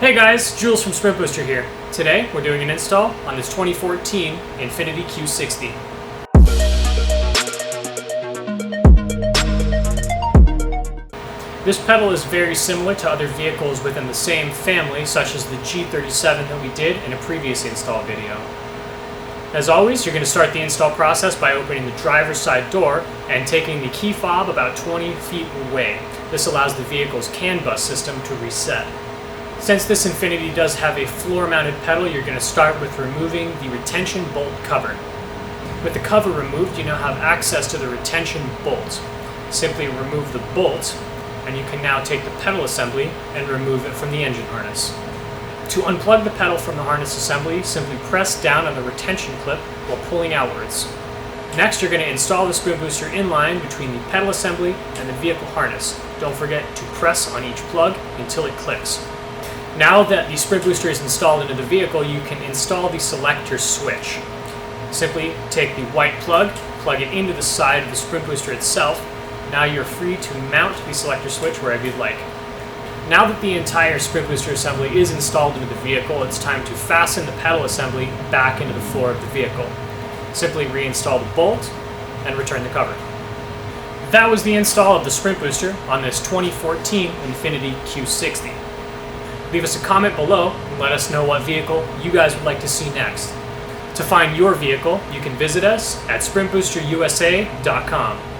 Hey guys, Jules from Sprint Booster here. Today we're doing an install on this 2014 Infiniti Q60. This pedal is very similar to other vehicles within the same family, such as the G37 that we did in a previous install video. As always, you're going to start the install process by opening the driver's side door and taking the key fob about 20 feet away. This allows the vehicle's CAN bus system to reset. Since this Infiniti does have a floor-mounted pedal, you're going to start with removing the retention bolt cover. With the cover removed, you now have access to the retention bolt. Simply remove the bolt, and you can now take the pedal assembly and remove it from the engine harness. To unplug the pedal from the harness assembly, simply press down on the retention clip while pulling outwards. Next, you're going to install the Sprint Booster inline between the pedal assembly and the vehicle harness. Don't forget to press on each plug until it clicks. Now that the Sprint Booster is installed into the vehicle, you can install the selector switch. Simply take the white plug it into the side of the Sprint Booster itself. Now you're free to mount the selector switch wherever you'd like. Now that the entire Sprint Booster assembly is installed into the vehicle, it's time to fasten the pedal assembly back into the floor of the vehicle. Simply reinstall the bolt and return the cover. That was the install of the Sprint Booster on this 2014 Infiniti Q60. Leave us a comment below and let us know what vehicle you guys would like to see next. To find your vehicle, you can visit us at sprintboosterusa.com.